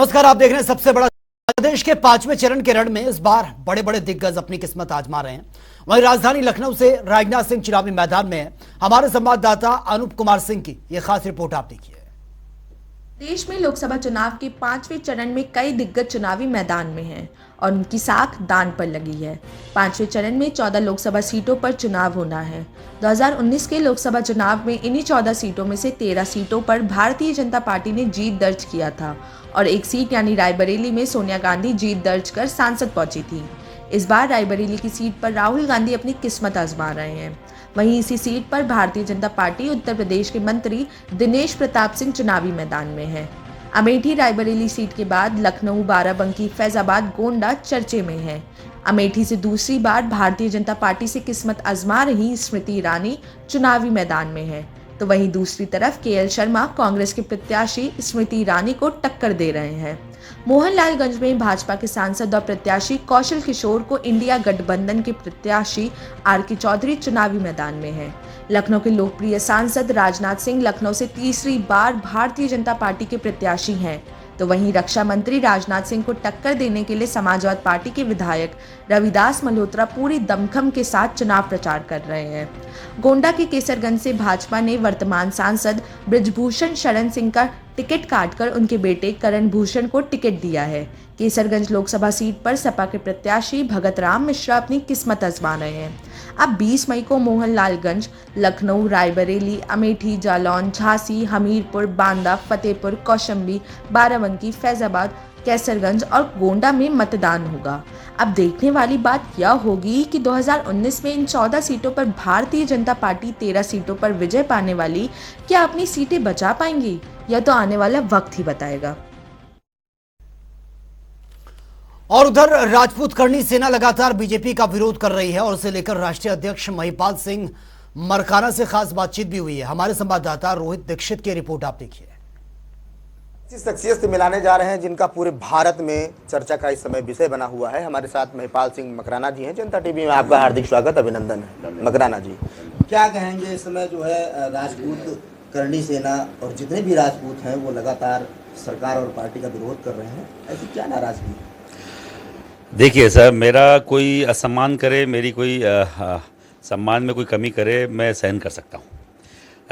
नमस्कार, आप देख रहे हैं सबसे बड़ा। प्रदेश के 5वें चरण के रण में इस बार बड़े बड़े दिग्गज अपनी किस्मत आजमा रहे हैं। वहीं राजधानी लखनऊ से राजनाथ सिंह चुनावी मैदान में है। हमारे संवाददाता अनूप कुमार सिंह की यह खास रिपोर्ट आप देखिए। देश में लोकसभा चुनाव के 5वें चरण में कई दिग्गज चुनावी मैदान में हैं और उनकी साख दांव पर लगी है। 5वें चरण में 14 लोकसभा सीटों पर चुनाव होना है। 2019 के लोकसभा चुनाव में इन्हीं 14 सीटों में से 13 सीटों पर भारतीय जनता पार्टी ने जीत दर्ज किया था और एक सीट यानी रायबरेली में सोनिया गांधी जीत दर्ज कर सांसद पहुंची थी। इस बार रायबरेली की सीट पर राहुल गांधी अपनी किस्मत आजमा रहे हैं। वहीं इसी सीट पर भारतीय जनता पार्टी उत्तर प्रदेश के मंत्री दिनेश प्रताप सिंह चुनावी मैदान में है। अमेठी रायबरेली सीट के बाद लखनऊ, बाराबंकी, फैजाबाद, गोंडा चर्चे में है। अमेठी से दूसरी बार भारतीय जनता पार्टी से किस्मत आजमा रही स्मृति ईरानी चुनावी मैदान में है, तो वहीं दूसरी तरफ केएल शर्मा कांग्रेस के प्रत्याशी स्मृति ईरानी को टक्कर दे रहे हैं। मोहनलालगंज में भाजपा के सांसद और प्रत्याशी कौशल किशोर को इंडिया गठबंधन के प्रत्याशी आर.के. चौधरी चुनावी मैदान में हैं। लखनऊ के लोकप्रिय सांसद राजनाथ सिंह लखनऊ से तीसरी बार भारतीय जनता पार्टी के प्रत्याशी हैं, तो वहीं रक्षा मंत्री राजनाथ सिंह को टक्कर देने के लिए समाजवादी पार्टी के विधायक रविदास मल्होत्रा पूरी दमखम के साथ चुनाव प्रचार कर रहे हैं। गोंडा के केसरगंज से भाजपा ने वर्तमान सांसद बृजभूषण शरण सिंह का टिकट काटकर उनके बेटे करण भूषण को टिकट दिया है। केसरगंज लोकसभा सीट पर सपा के प्रत्याशी भगत राम मिश्रा अपनी किस्मत आजमा रहे हैं। अब 20 मई को मोहनलालगंज, लखनऊ, रायबरेली, अमेठी, जालौन, झांसी, हमीरपुर, बांदा, फतेहपुर, कौशाम्बी, बाराबंकी, फैजाबाद, कैसरगंज और गोंडा में मतदान होगा। अब देखने वाली बात यह होगी कि 2019 में इन 14 सीटों पर भारतीय जनता पार्टी 13 सीटों पर विजय पाने वाली क्या अपनी सीटें बचा पाएंगी, यह तो आने वाला वक्त ही बताएगा। और उधर राजपूत करनी सेना लगातार बीजेपी का विरोध कर रही है और उसे लेकर राष्ट्रीय अध्यक्ष महिपाल सिंह मरकाना से खास बातचीत भी हुई है। हमारे संवाददाता रोहित दीक्षित की रिपोर्ट आप देखिए। शख्सियत से मिलाने जा रहे हैं जिनका पूरे भारत में चर्चा का इस समय विषय बना हुआ है। हमारे साथ महिपाल सिंह मकराना जी हैं। जनता टीवी में आपका हार्दिक स्वागत, अभिनंदन है। मकराना जी, क्या कहेंगे इस समय जो है राजपूत करनी सेना और जितने भी राजपूत हैं वो लगातार सरकार और पार्टी का विरोध कर रहे हैं, ऐसी क्या नाराजगी? देखिए सर, मेरा कोई असम्मान करे, मेरी कोई सम्मान में कोई कमी करे, मैं सहन कर सकता हूँ।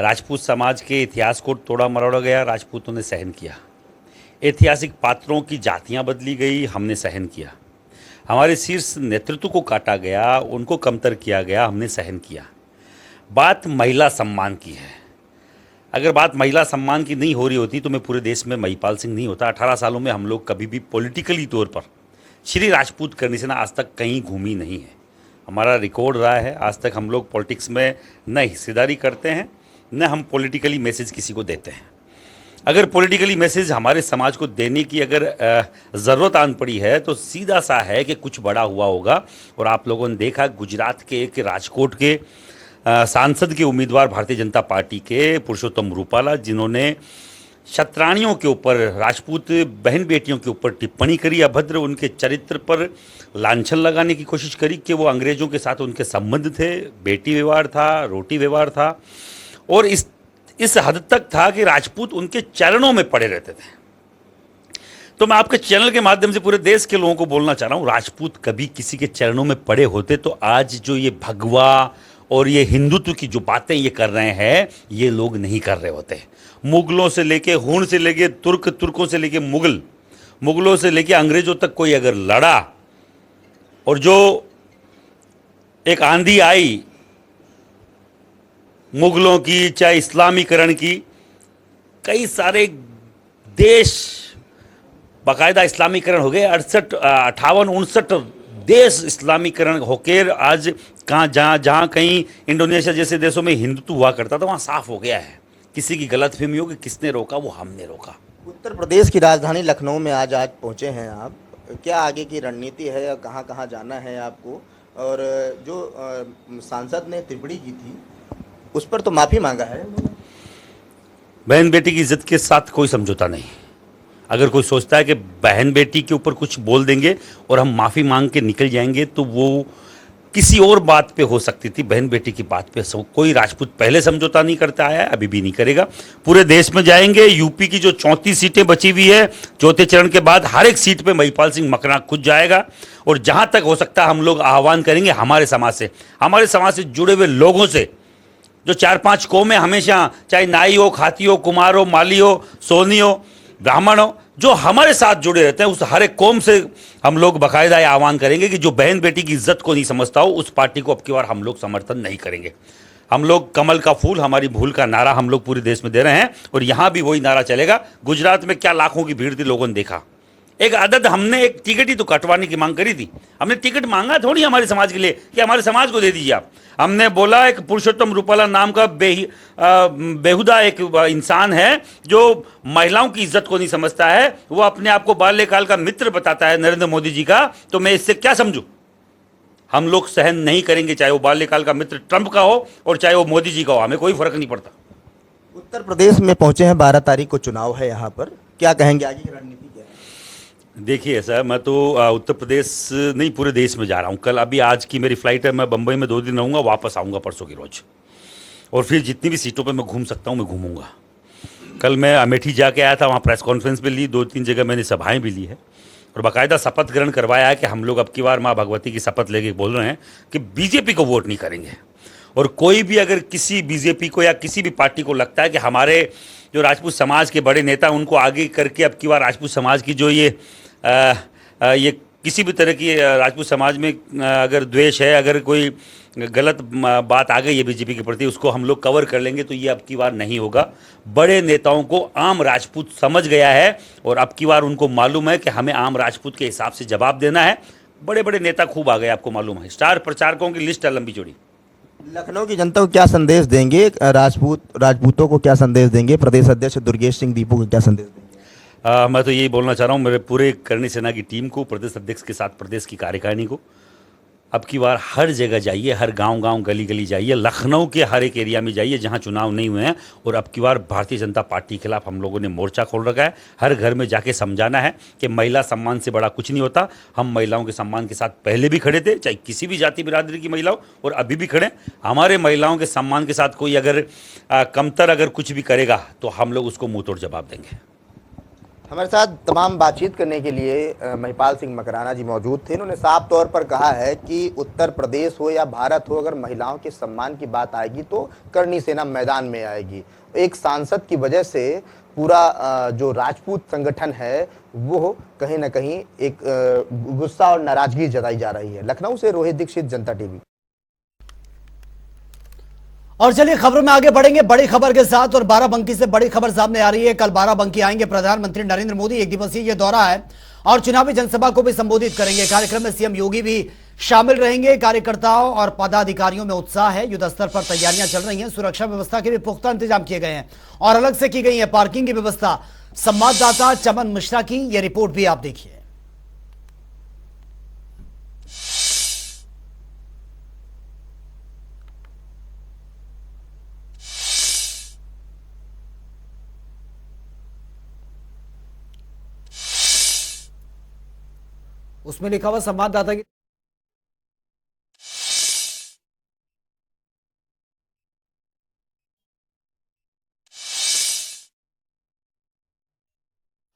राजपूत समाज के इतिहास को तोड़ा मरोड़ा गया, राजपूतों ने सहन किया। ऐतिहासिक पात्रों की जातियाँ बदली गई, हमने सहन किया। हमारे शीर्ष नेतृत्व को काटा गया, उनको कमतर किया गया, हमने सहन किया। बात महिला सम्मान की है। अगर बात महिला सम्मान की नहीं हो रही होती तो मैं पूरे देश में महिपाल सिंह नहीं होता। 18 सालों में हम लोग कभी भी पॉलिटिकली तौर पर श्री राजपूत करनी सेना आज तक कहीं घूमी नहीं है। हमारा रिकॉर्ड रहा है, आज तक हम लोग पॉलिटिक्स में न हिस्सेदारी करते हैं, न हम पॉलिटिकली मैसेज किसी को देते हैं। अगर पॉलिटिकली मैसेज हमारे समाज को देने की अगर ज़रूरत आन पड़ी है तो सीधा सा है कि कुछ बड़ा हुआ होगा। और आप लोगों ने देखा गुजरात के एक राजकोट के सांसद के उम्मीदवार भारतीय जनता पार्टी के पुरुषोत्तम रूपाला, जिन्होंने क्षत्राणियों के ऊपर, राजपूत बहन बेटियों के ऊपर टिप्पणी करी, अभद्र, उनके चरित्र पर लांछन लगाने की कोशिश करी कि वो अंग्रेज़ों के साथ उनके संबंध थे, बेटी व्यवहार था, रोटी व्यवहार था, और इस हद तक था कि राजपूत उनके चरणों में पड़े रहते थे। तो मैं आपके चैनल के माध्यम से पूरे देश के लोगों को बोलना चाह रहा हूँ, राजपूत कभी किसी के चरणों में पड़े होते तो आज जो ये भगवा और ये हिंदुत्व की जो बातें ये कर रहे हैं, ये लोग नहीं कर रहे होते। मुगलों से लेके, हुन से लेके तुर्कों से लेके मुगलों से लेके अंग्रेजों तक कोई अगर लड़ा और जो एक आंधी आई मुगलों की, चाहे इस्लामीकरण की, कई सारे देश बाकायदा इस्लामीकरण हो गए। 58-59 देश इस्लामीकरण होकर आज जहाँ कहीं इंडोनेशिया जैसे देशों में हिंदुत्व हुआ करता था वहाँ साफ हो गया है। किसी की गलतफहमी हो कि किसने रोका, वो हमने रोका। उत्तर प्रदेश की राजधानी लखनऊ में आज पहुंचे हैं आप, क्या आगे की रणनीति है या कहाँ कहाँ जाना है आपको? और जो सांसद ने टिप्पणी की थी उस पर तो माफ़ी मांगा है। बहन बेटी की इज्जत के साथ कोई समझौता नहीं। अगर कोई सोचता है कि बहन बेटी के ऊपर कुछ बोल देंगे और हम माफ़ी मांग के निकल जाएंगे तो वो किसी और बात पे हो सकती थी, बहन बेटी की बात पे कोई राजपूत पहले समझौता नहीं करता आया है, अभी भी नहीं करेगा। पूरे देश में जाएंगे। यूपी की जो 34 सीटें बची हुई है, चौथे चरण के बाद हर एक सीट पे महिपाल सिंह मकराना खुद जाएगा। और जहां तक हो सकता है हम लोग आह्वान करेंगे हमारे समाज से जुड़े हुए लोगों से, जो 4-5 कौमें हमेशा, चाहे नाई हो, खाती हो, कुमार हो, माली हो, सोनी हो, ब्राह्मण हो, जो हमारे साथ जुड़े रहते हैं, उस हर एक कौम से हम लोग बाकायदा ये आह्वान करेंगे कि जो बहन बेटी की इज्जत को नहीं समझता हो, उस पार्टी को अब की बार हम लोग समर्थन नहीं करेंगे। हम लोग कमल का फूल हमारी भूल का नारा हम लोग पूरे देश में दे रहे हैं और यहां भी वही नारा चलेगा। गुजरात में क्या लाखों की भीड़ थी, लोगों ने देखा। एक आदत, हमने एक टिकट ही तो कटवाने की मांग करी थी। हमने टिकट मांगा थोड़ी हमारे समाज के लिए कि हमारे समाज को दे दीजिए आप। हमने बोला एक पुरुषोत्तम रूपाला नाम का बेहुदा एक इंसान है जो महिलाओं की इज्जत को नहीं समझता है, वो अपने आप को बाल्यकाल का मित्र बताता है नरेंद्र मोदी जी का, तो मैं इससे क्या समझूं? हम लोग सहन नहीं करेंगे, चाहे वो बाल्यकाल का मित्र ट्रंप का हो और चाहे वो मोदी जी का हो, हमें कोई फर्क नहीं पड़ता। उत्तर प्रदेश में पहुंचे हैं, 12 तारीख को चुनाव है यहाँ पर, क्या कहेंगे आगे की रणनीति क्या है? देखिए सर, मैं तो उत्तर प्रदेश नहीं पूरे देश में जा रहा हूँ। कल अभी आज की मेरी फ्लाइट है, मैं बम्बई में 2 दिन रहूँगा, वापस आऊँगा परसों की रोज। और फिर जितनी भी सीटों पे मैं घूम सकता हूँ मैं घूमूंगा। कल मैं अमेठी जाके आया था, वहाँ प्रेस कॉन्फ्रेंस भी ली, 2-3 जगह मैंने सभाएं भी ली है और बाकायदा शपथ ग्रहण करवाया है कि हम लोग अब की बार माँ भगवती की शपथ लेके बोल रहे हैं कि बीजेपी को वोट नहीं करेंगे। और कोई भी अगर किसी बीजेपी को या किसी भी पार्टी को लगता है कि हमारे जो राजपूत समाज के बड़े नेता उनको आगे करके अब की बार राजपूत समाज की जो ये किसी भी तरह की राजपूत समाज में अगर द्वेष है, अगर कोई गलत बात आ गई है बीजेपी के प्रति, उसको हम लोग कवर कर लेंगे, तो ये अब की बार नहीं होगा। बड़े नेताओं को आम राजपूत समझ गया है और अब की बार उनको मालूम है कि हमें आम राजपूत के हिसाब से जवाब देना है। बड़े बड़े नेता खूब आ गए, आपको मालूम है, स्टार प्रचारकों की लिस्ट है लंबी चौड़ी। लखनऊ की जनता को क्या संदेश देंगे, राजपूतों को क्या संदेश देंगे, प्रदेश अध्यक्ष दुर्गेश सिंह दीपू को क्या संदेश देंगे? मैं तो यही बोलना चाह रहा हूँ मेरे पूरे करणी सेना की टीम को, प्रदेश अध्यक्ष के साथ प्रदेश की कार्यकारिणी को, अब की बार हर जगह जाइए, हर गांव गली गली जाइए, लखनऊ के हर एक एरिया में जाइए जहां चुनाव नहीं हुए हैं, और अब की बार भारतीय जनता पार्टी के खिलाफ हम लोगों ने मोर्चा खोल रखा है। हर घर में जाके समझाना है कि महिला सम्मान से बड़ा कुछ नहीं होता। हम महिलाओं के सम्मान के साथ पहले भी खड़े थे, चाहे किसी भी जाति बिरादरी की महिला हो, और अभी भी खड़े। हमारे महिलाओं के सम्मान के साथ कोई अगर कमतर अगर कुछ भी करेगा तो हम लोग उसको मुंह तोड़ जवाब देंगे। हमारे साथ तमाम बातचीत करने के लिए महिपाल सिंह मकराना जी मौजूद थे। इन्होंने साफ तौर पर कहा है कि उत्तर प्रदेश हो या भारत हो, अगर महिलाओं के सम्मान की बात आएगी तो करणी सेना मैदान में आएगी। एक सांसद की वजह से पूरा जो राजपूत संगठन है वो कहीं ना कहीं एक गुस्सा और नाराजगी जताई जा रही है। लखनऊ से रोहित दीक्षित, जनता टीवी। और चलिए खबरों में आगे बढ़ेंगे बड़ी खबर के साथ, और बाराबंकी से बड़ी खबर सामने आ रही है। कल बाराबंकी आएंगे प्रधानमंत्री नरेंद्र मोदी, 1 दिवसीय ये दौरा है और चुनावी जनसभा को भी संबोधित करेंगे। कार्यक्रम में सीएम योगी भी शामिल रहेंगे। कार्यकर्ताओं और पदाधिकारियों में उत्साह है, युद्ध स्तर पर तैयारियां चल रही हैं। सुरक्षा व्यवस्था के भी पुख्ता इंतजाम किए गए हैं और अलग से की गई है पार्किंग की व्यवस्था। संवाददाता चमन मिश्रा की यह रिपोर्ट भी आप देखिए। उसमें लिखा हुआ संवाददाता की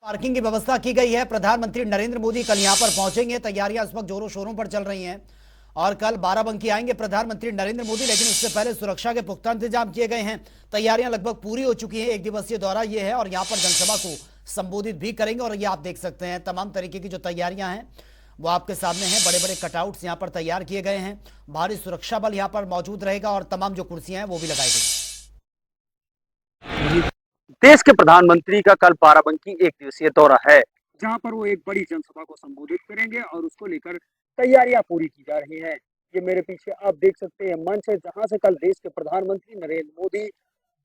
पार्किंग की व्यवस्था की गई है। प्रधानमंत्री नरेंद्र मोदी कल यहां पर पहुंचेंगे। तैयारियां इस वक्त जोरों शोरों पर चल रही हैं और कल बाराबंकी आएंगे प्रधानमंत्री नरेंद्र मोदी, लेकिन उससे पहले सुरक्षा के पुख्ता इंतजाम किए गए हैं। तैयारियां लगभग पूरी हो चुकी हैं। 1 दिवसीय दौरा यह है और यहां पर जनसभा को संबोधित भी करेंगे। और ये आप देख सकते हैं तमाम तरीके की जो तैयारियां हैं वो आपके सामने हैं। बड़े बड़े कटआउट्स यहां पर तैयार किए गए हैं। भारी सुरक्षा बल यहां पर मौजूद रहेगा और तमाम जो कुर्सियां हैं वो भी लगाई गई। देश के प्रधानमंत्री का कल बाराबंकी 1 दिवसीय दौरा है, जहां पर वो एक बड़ी जनसभा को संबोधित करेंगे और उसको लेकर तैयारियां पूरी की जा रही हैं। ये मेरे पीछे आप देख सकते हैं मंच है, जहां से कल देश के प्रधानमंत्री नरेंद्र मोदी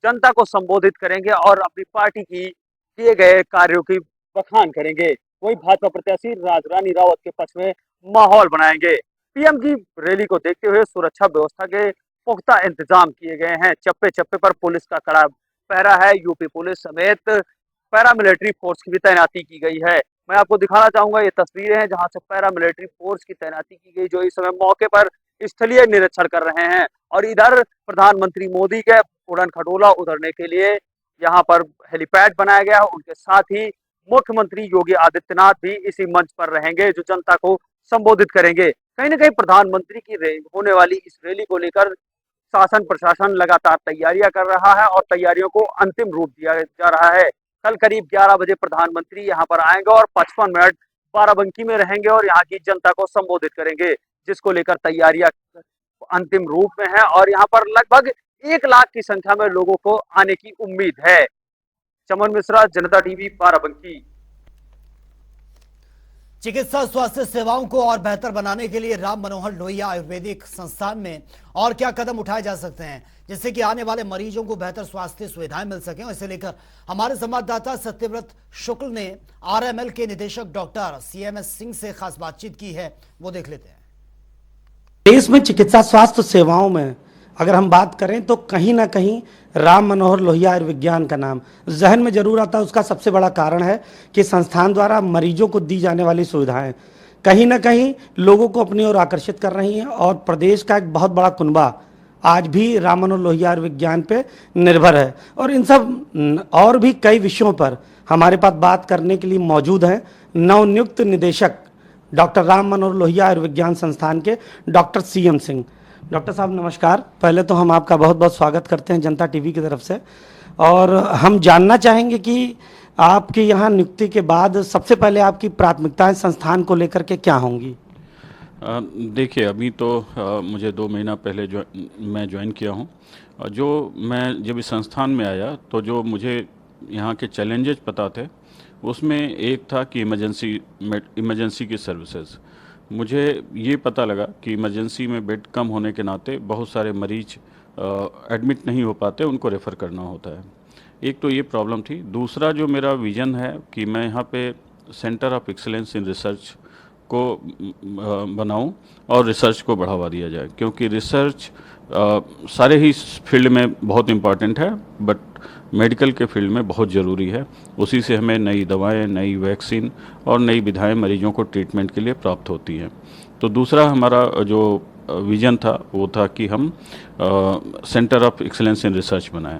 जनता को संबोधित करेंगे और अपनी पार्टी की किए गए कार्यों की बखान करेंगे। वही भाजपा प्रत्याशी राजरानी रावत के पक्ष में माहौल बनाएंगे। पीएम की रैली को देखते हुए सुरक्षा व्यवस्था के पुख्ता इंतजाम किए गए हैं। चप्पे चप्पे पर पुलिस का कड़ा पहरा है। यूपी पुलिस समेत पैरामिलिट्री फोर्स की भी तैनाती की गई है। मैं आपको दिखाना चाहूंगा, ये तस्वीरें हैं जहां से पैरा मिलिट्री फोर्स की तैनाती की गई, जो इस समय मौके पर स्थलीय निरीक्षण कर रहे हैं। और इधर प्रधानमंत्री मोदी के उड़न खटोला उतरने के लिए यहाँ पर हेलीपैड बनाया गया है। उनके साथ ही मुख्यमंत्री योगी आदित्यनाथ भी इसी मंच पर रहेंगे, जो जनता को संबोधित करेंगे। कहीं ना कहीं प्रधानमंत्री की होने वाली इस रैली को लेकर शासन प्रशासन लगातार तैयारियां कर रहा है और तैयारियों को अंतिम रूप दिया जा रहा है। कल करीब 11 बजे प्रधानमंत्री यहां पर आएंगे और 55 मिनट बाराबंकी में रहेंगे और यहां की जनता को संबोधित करेंगे, जिसको लेकर तैयारियां अंतिम रूप में है। और यहां पर लगभग 1 लाख की संख्या में लोगों को आने की उम्मीद है। चमन मिश्रा, जनता टीवी, बाराबंकी। चिकित्सा स्वास्थ्य सेवाओं को और बेहतर बनाने के लिए राम मनोहर लोहिया आयुर्वेदिक संस्थान में और क्या कदम उठाए जा सकते हैं, जिससे कि आने वाले मरीजों को बेहतर स्वास्थ्य सुविधाएं मिल सकें। इसे लेकर हमारे संवाददाता सत्यव्रत शुक्ल ने आरएमएल के निदेशक डॉक्टर सीएमएस सिंह से खास बातचीत की है, वो देख लेते हैं। देश में चिकित्सा स्वास्थ्य सेवाओं में अगर हम बात करें तो कहीं ना कहीं राम मनोहर लोहिया आयुर्विज्ञान का नाम जहन में जरूर आता है। उसका सबसे बड़ा कारण है कि संस्थान द्वारा मरीजों को दी जाने वाली सुविधाएं कहीं ना कहीं लोगों को अपनी ओर आकर्षित कर रही हैं और प्रदेश का एक बहुत बड़ा कुनबा आज भी राम मनोहर लोहिया आयुर्विज्ञान पे निर्भर है। और इन सब और भी कई विषयों पर हमारे पास बात करने के लिए मौजूद हैं नवनियुक्त निदेशक डॉक्टर राम मनोहर लोहिया आयुर्विज्ञान संस्थान के डॉक्टर सीएम सिंह। डॉक्टर साहब नमस्कार। पहले तो हम आपका बहुत बहुत स्वागत करते हैं जनता टीवी की तरफ से, और हम जानना चाहेंगे कि आपकी यहाँ नियुक्ति के बाद सबसे पहले आपकी प्राथमिकताएं संस्थान को लेकर के क्या होंगी? देखिए, अभी तो मुझे 2 महीना पहले मैं ज्वाइन किया हूँ। जो मैं जब इस संस्थान में आया तो जो मुझे यहाँ के चैलेंजेस पता थे, उसमें एक था कि इमरजेंसी की सर्विसेज। मुझे ये पता लगा कि इमरजेंसी में बेड कम होने के नाते बहुत सारे मरीज एडमिट नहीं हो पाते, उनको रेफ़र करना होता है। एक तो ये प्रॉब्लम थी। दूसरा जो मेरा विज़न है कि मैं यहाँ पे centre of excellence in research को बनाऊं और रिसर्च को बढ़ावा दिया जाए, क्योंकि रिसर्च सारे ही फील्ड में बहुत इम्पॉर्टेंट है, बट मेडिकल के फील्ड में बहुत ज़रूरी है। उसी से हमें नई दवाएं, नई वैक्सीन और नई विधाएं मरीजों को ट्रीटमेंट के लिए प्राप्त होती हैं। तो दूसरा हमारा जो विज़न था वो था कि हम centre of excellence in research बनाएं।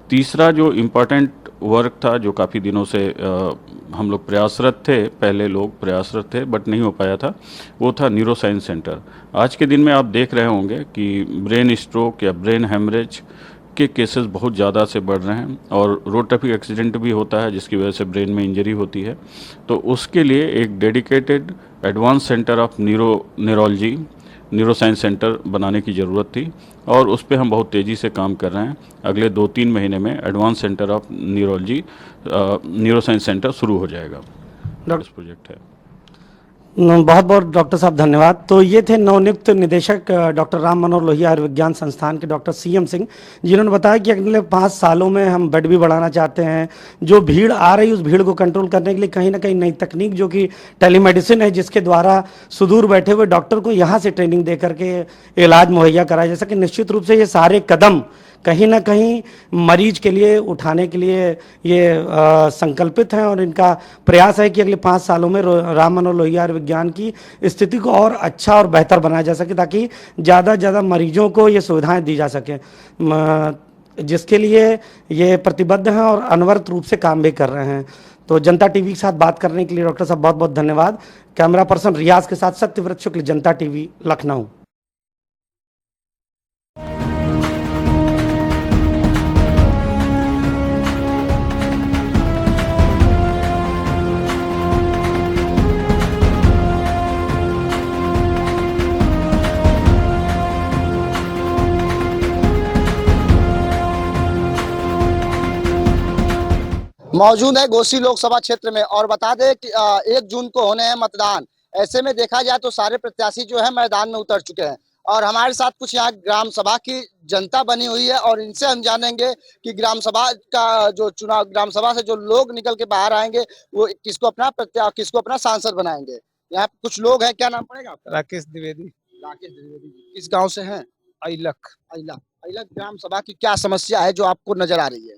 तीसरा जो इम्पॉर्टेंट वर्क था, जो काफ़ी दिनों से हम लोग प्रयासरत थे, पहले लोग प्रयासरत थे बट नहीं हो पाया था, वो था न्यूरो साइंस सेंटर। आज के दिन में आप देख रहे होंगे कि ब्रेन स्ट्रोक या ब्रेन हेमरेज के केसेस बहुत ज़्यादा से बढ़ रहे हैं और रोड ट्रैफिक एक्सीडेंट भी होता है जिसकी वजह से ब्रेन में इंजरी होती है। तो उसके लिए एक dedicated advance centre of neurology, neuro science centre बनाने की ज़रूरत थी और उस पर हम बहुत तेज़ी से काम कर रहे हैं। अगले 2-3 महीने में advance centre of neurology, neuro science centre शुरू हो जाएगा। डॉक्टर प्रोजेक्ट है। बहुत बहुत डॉक्टर साहब धन्यवाद। तो ये थे नवनियुक्त निदेशक डॉक्टर राम मनोहर लोहिया आयुर्विज्ञान संस्थान के डॉक्टर सीएम सिंह, जिन्होंने बताया कि अगले 5 सालों में हम बेड भी बढ़ाना चाहते हैं। जो भीड़ आ रही उस भीड़ को कंट्रोल करने के लिए कहीं ना कहीं नई तकनीक जो कि टेलीमेडिसिन है, जिसके द्वारा सुदूर बैठे हुए डॉक्टर को यहाँ से ट्रेनिंग दे करके इलाज मुहैया कराया जा सके। निश्चित रूप से ये सारे कदम कहीं ना कहीं मरीज के लिए उठाने के लिए ये संकल्पित हैं और इनका प्रयास है कि अगले 5 सालों में राम मनोहर लोहिया आयुर्विज्ञान की स्थिति को और अच्छा और बेहतर बनाया जा सके, ताकि ज़्यादा ज़्यादा मरीजों को ये सुविधाएं दी जा सकें, जिसके लिए ये प्रतिबद्ध हैं और अनवरत रूप से काम भी कर रहे हैं। तो जनता टीवी के साथ बात करने के लिए डॉक्टर साहब बहुत बहुत धन्यवाद। कैमरा पर्सन रियाज के साथ सत्यव्रत शुक्ल, जनता टीवी, लखनऊ। मौजूद है घोसी लोकसभा क्षेत्र में और बता दें कि 1 जून को होने हैं मतदान। ऐसे में देखा जाए तो सारे प्रत्याशी जो है मैदान में उतर चुके हैं और हमारे साथ कुछ यहाँ ग्राम सभा की जनता बनी हुई है और इनसे हम जानेंगे कि ग्राम सभा का जो चुनाव, ग्राम सभा से जो लोग निकल के बाहर आएंगे वो किसको अपना सांसद बनाएंगे। यहाँ कुछ लोग हैं, क्या नाम पड़ेगा आपका? राकेश द्विवेदी। राकेश द्विवेदी। किस गाँव से हैं? अइलक। अइलक ग्राम सभा की क्या समस्या है जो आपको नजर आ रही है?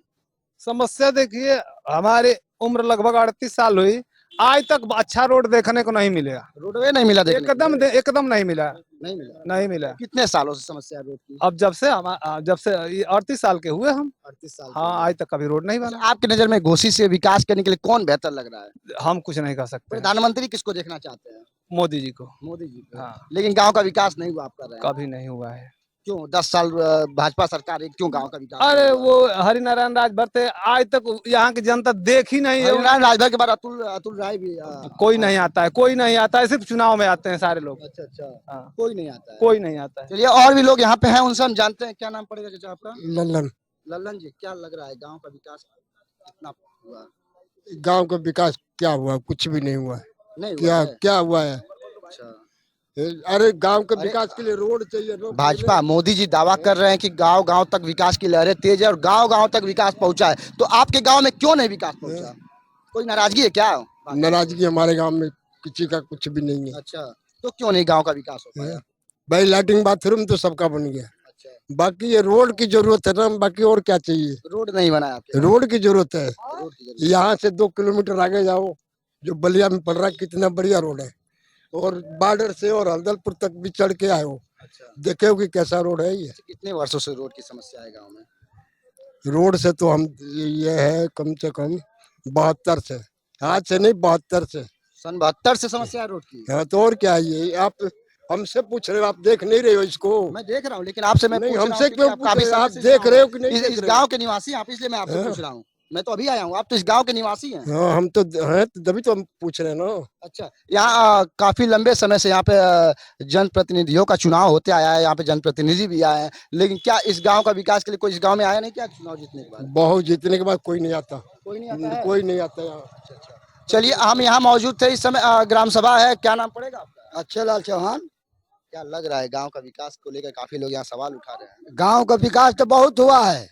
समस्या देखिए, हमारी उम्र लगभग 38 साल हुई, आज तक अच्छा रोड देखने को नहीं मिलेगा। रोडवे नहीं मिला देखने को? एकदम नहीं मिला। नहीं मिला। नहीं मिला। कितने सालों से समस्या है रोड की? अब जब से ये 38 साल के हुए हम। 38 साल हाँ, आज तक कभी रोड नहीं अच्छा, बना। आपकी नजर में घोसी से विकास करने के लिए कौन बेहतर लग रहा है? हम कुछ नहीं कर सकते। प्रधानमंत्री किसको देखना चाहते हैं? मोदी जी को। मोदी जी को। हाँ। लेकिन गांव का विकास नहीं हुआ, आप कर रहे हैं। कभी नहीं हुआ है। क्यों 10 साल भाजपा सरकार है, क्यों गांव का विकास अरे नहीं हुआ? वो हरिनारायण राजभर थे, आज तक यहाँ की जनता देख ही नहीं है। हरियाणा राजभर के बाद अतुल राय भी कोई नहीं आता है, कोई नहीं आता है, सिर्फ चुनाव में आते हैं सारे लोग। अच्छा अच्छा, हाँ। कोई नहीं आता है। कोई नहीं आता है। चलिए और भी लोग यहाँ पे हैं, उनसे हम जानते हैं। क्या नाम पड़ेगा चाचा आपका? लल्लन। लल्लन जी, क्या लग रहा है गांव का विकास कितना हुआ? गांव का विकास क्या हुआ? कुछ भी नहीं हुआ है। नहीं हुआ क्या है? क्या हुआ है? अच्छा। अरे गांव के विकास के लिए रोड चाहिए। भाजपा मोदी जी दावा कर रहे हैं कि गांव गांव तक विकास की लहरें तेज है और गांव गांव तक विकास पहुंचा है, तो आपके गांव में क्यों नहीं विकास पहुंचा? कोई नाराजगी है क्या? नाराजगी हमारे गांव में किसी का कुछ भी नहीं है। अच्छा, तो क्यों नहीं गांव का विकास हो पाया? भाई लैट्रिन बाथरूम तो सबका बन गया। अच्छा, बाकी ये रोड की जरूरत है ना, बाकी और क्या चाहिए? रोड नहीं बना है आपके? रोड की जरूरत है। रोड की जरूरत। यहाँ से 2 किलोमीटर आगे जाओ, जो बलिया में पड़ रहा है, कितना बढ़िया रोड है। और बॉर्डर से और हल्दलपुर तक भी चढ़ के आए हो, अच्छा, देखे हो कि कैसा रोड है ये। कितने वर्षों से रोड की समस्या है गांव में? रोड से तो हम ये है कम से कम 72 से, आज से नहीं 72 से। सन 72 से समस्या है रोड की? हाँ, तो और क्या है ये? आप हमसे पूछ रहे हो, आप देख नहीं रहे हो इसको? मैं देख रहा हूँ, लेकिन आपसे मैं नहीं, पूछ रहा हूँ हमसे क्योंकि क्यों आप पूछ काफी रहे हो? समय आप से देख रहे हो कि नहीं इस देख रहे हो? गांव के निवासी हैं आप, इसलिए मैं आपसे हाँ। पूछ रहा हूँ। मैं तो अभी आया हूँ, आप तो इस गांव के निवासी हैं। हाँ, हम तो हैं, तो तभी तो हम पूछ रहे हैं ना। अच्छा, यहाँ काफी लंबे समय से यहाँ पे जनप्रतिनिधियों का चुनाव होते आया है, यहाँ पे जनप्रतिनिधि भी आए हैं, लेकिन क्या इस गांव का विकास के लिए कोई इस गांव में आया नहीं क्या चुनाव जीतने के बाद? बहुत जीतने के बाद कोई नहीं आता। कोई नहीं आता है? कोई नहीं आता यहाँ। चलिए, हम यहाँ मौजूद थे, इस समय ग्राम सभा है। क्या नाम पड़ेगा आपका? अच्छे लाल चौहान। क्या लग रहा है गांव का विकास को लेकर काफी लोग यहाँ सवाल उठा रहे हैं? गांव का विकास तो बहुत हुआ है।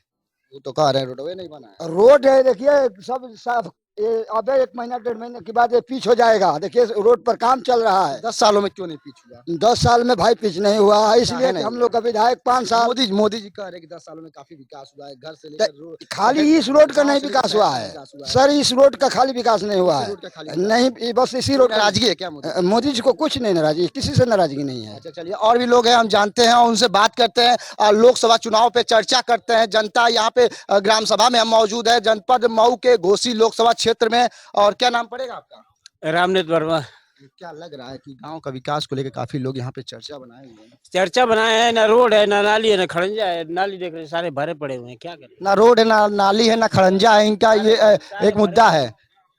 वो तो कह रहे हैं रोडवे नहीं बना है। रोड है, देखिए सब साफ। ये अब 1 महीना 1.5 महीने के बाद ये पिच हो जाएगा। देखिए रोड पर काम चल रहा है। 10 सालों में क्यों नहीं पिच हुआ? 10 साल में भाई पिच नहीं हुआ है, इसलिए नहीं कि हम लोग का विधायक 5 साल। मोदी जी कह रहे हैं कि 10 सालों में काफी विकास हुआ है, घर से लेकर रोड। खाली इस रोड का नहीं विकास हुआ है सर, इस रोड का खाली विकास नहीं हुआ है। नहीं, ये बस इसी रोड का। नाराजगी है क्या मोदी जी को कुछ नहीं नाराजगी, किसी से नाराजगी नहीं है। अच्छा, चलिए और भी लोग हैं, हम जानते हैं, उनसे बात करते हैं। लोकसभा चुनाव पे चर्चा करते हैं। जनता यहाँ पे ग्राम सभा में हम मौजूद है, जनपद मऊ के घोसी लोकसभा क्षेत्र में। और क्या नाम पड़ेगा आपका? रामनीत वर्मा। क्या लग रहा है कि गांव का विकास को लेकर काफी लोग यहाँ पे चर्चा बनाए हुए हैं? चर्चा बनाए हैं, ना रोड है, ना नाली है, ना खड़ंजा है। नाली देख रहे हैं, सारे भरे पड़े हुए हैं, क्या करें? ना रोड है, ना नाली है, ना खड़ंजा है। इनका ये एक मुद्दा है।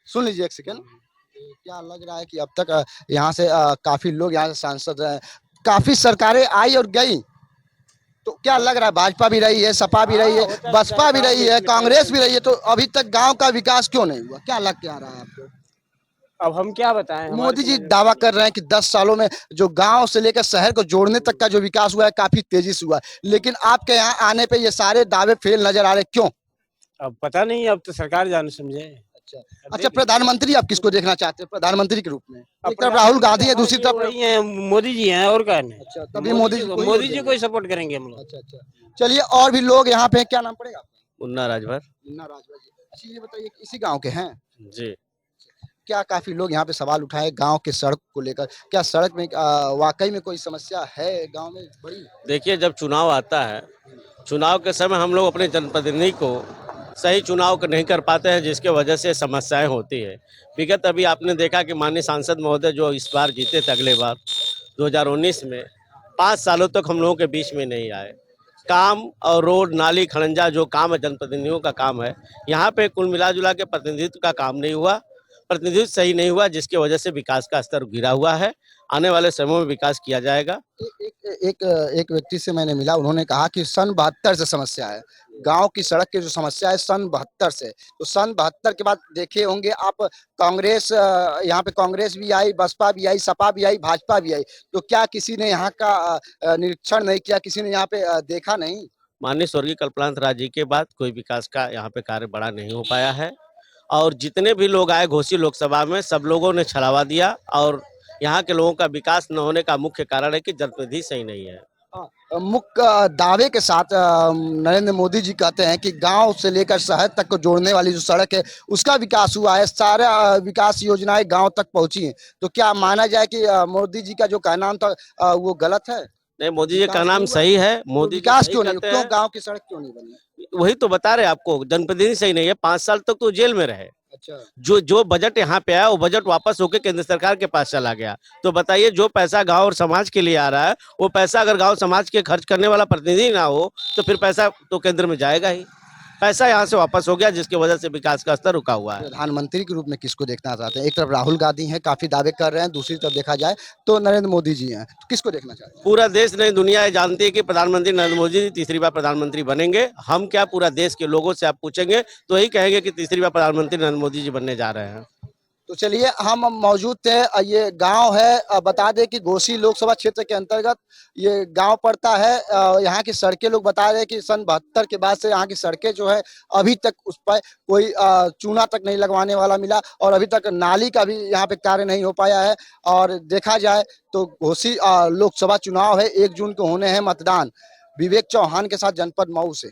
सुन लीजिए एक सेकंड। क्या लग रहा है कि अब तक यहाँ से काफी लोग यहाँ से सांसद हैं, काफी सरकारें आई और गई, तो क्या लग रहा है भाजपा भी रही है, सपा भी रही है, बसपा भी रही है, कांग्रेस भी रही है, तो अभी तक गांव का विकास क्यों नहीं हुआ? क्या लग क्या रहा है आपको? अब हम क्या बताएं? मोदी जी दावा कर रहे हैं कि 10 सालों में जो गांव से लेकर शहर को जोड़ने तक का जो विकास हुआ है काफी तेजी से हुआ है, लेकिन आपके यहाँ आने पे ये सारे दावे फेल नजर आ रहे हैं, क्यों? अब पता नहीं, अब तो सरकार जाने समझे। अच्छा, प्रधानमंत्री आप किसको देखना चाहते हैं प्रधानमंत्री के रूप में? एक तरफ राहुल गांधी है, दूसरी तरफ वही है, मोदी जी हैं, और क्या है? अच्छा, तभी मोदी जी को ही सपोर्ट करेंगे हम लोग। अच्छा अच्छा, चलिए और भी लोग यहाँ पे। क्या नाम पड़ेगा आपका? मुन्ना राजभर। मुन्ना राजभर जी। अच्छा, ये बताइए इसी गांव के हैं? जी। क्या काफी लोग यहाँ पे सवाल उठाए गांव के सड़क को लेकर, क्या सड़क में वाकई में कोई समस्या है गांव में बड़ी? देखिए, जब चुनाव आता है, चुनाव के समय हम लोग अपने जनप्रतिनिधि को सही चुनाव नहीं कर पाते हैं, जिसके वजह से समस्याएं होती है। विगत अभी आपने देखा कि माननीय सांसद महोदय जो इस बार जीते थे, अगले बार 2019 में 5 सालों तक हम लोगों के बीच में नहीं आए। काम और रोड नाली खड़ंजा जो काम है, जनप्रतिनिधियों का काम है, यहाँ पे कुल मिला जुला के प्रतिनिधित्व का काम नहीं हुआ, प्रतिनिधित्व सही नहीं हुआ, जिसकी वजह से विकास का स्तर गिरा हुआ है। आने वाले समय में विकास किया जाएगा। एक व्यक्ति से मैंने मिला, उन्होंने कहा कि सन 72 से समस्या है गांव की सड़क की, जो समस्या है सन 72 से। तो सन 72 के बाद देखे होंगे आप, कांग्रेस यहाँ पे कांग्रेस भी आई, बसपा भी आई, सपा भी आई, भाजपा भी आई, तो क्या किसी ने यहाँ का निरीक्षण नहीं किया? किसी ने यहाँ पे देखा नहीं? माननीय स्वर्गीय कल्पनाथ राज जी के बाद कोई विकास का यहाँ पे कार्य बड़ा नहीं हो पाया है, और जितने भी लोग आए घोसी लोकसभा में, सब लोगों ने छलावा दिया, और यहाँ के लोगों का विकास न होने का मुख्य कारण है कि जनप्रतिनिधि सही नहीं है। मुख्य दावे के साथ नरेंद्र मोदी जी कहते हैं कि गांव से लेकर शहर तक को जोड़ने वाली जो सड़क है उसका विकास हुआ है, सारा विकास योजनाएं गांव तक पहुंची हैं। तो क्या माना जाए कि मोदी जी का जो कहना था वो गलत है? नहीं, मोदी जी का नाम सही है। मोदी जी विकास सही क्यों नहीं, करते क्यों हैं। गांव की सड़क क्यों नहीं बनी? वही तो बता रहे आपको, जनप्रतिनिधि सही नहीं है। 5 साल तक तो जेल में रहे। अच्छा, जो बजट यहाँ पे आया वो बजट वापस होके केंद्र सरकार के पास चला गया। तो बताइए, जो पैसा गांव और समाज के लिए आ रहा है वो पैसा अगर गांव समाज के खर्च करने वाला प्रतिनिधि ना हो तो फिर पैसा तो केंद्र में जाएगा ही। पैसा यहाँ से वापस हो गया, जिसकी वजह से विकास का स्तर रुका हुआ है। प्रधानमंत्री के रूप में किसको देखना चाहते हैं? एक तरफ राहुल गांधी हैं, काफी दावे कर रहे हैं, दूसरी तरफ देखा जाए तो नरेंद्र मोदी जी हैं, तो किसको देखना चाहते हैं? पूरा देश नहीं, दुनिया ये जानती है कि प्रधानमंत्री नरेंद्र मोदी जी तीसरी बार प्रधानमंत्री बनेंगे। हम क्या, पूरा देश के लोगों से आप पूछेंगे तो यही कहेंगे कि तीसरी बार प्रधानमंत्री नरेंद्र मोदी जी बनने जा रहे हैं। तो चलिए, हम मौजूद थे, ये गांव है, बता दें कि घोसी लोकसभा क्षेत्र के अंतर्गत ये गांव पड़ता है। यहाँ की सड़कें, लोग बता रहे हैं कि सन 72 के बाद से यहाँ की सड़कें जो है अभी तक उस पर कोई चूना तक नहीं लगवाने वाला मिला और अभी तक नाली का भी यहाँ पे कार्य नहीं हो पाया है। और देखा जाए तो घोसी लोकसभा चुनाव है, 1 जून को होने हैं मतदान। विवेक चौहान के साथ जनपद मऊ से।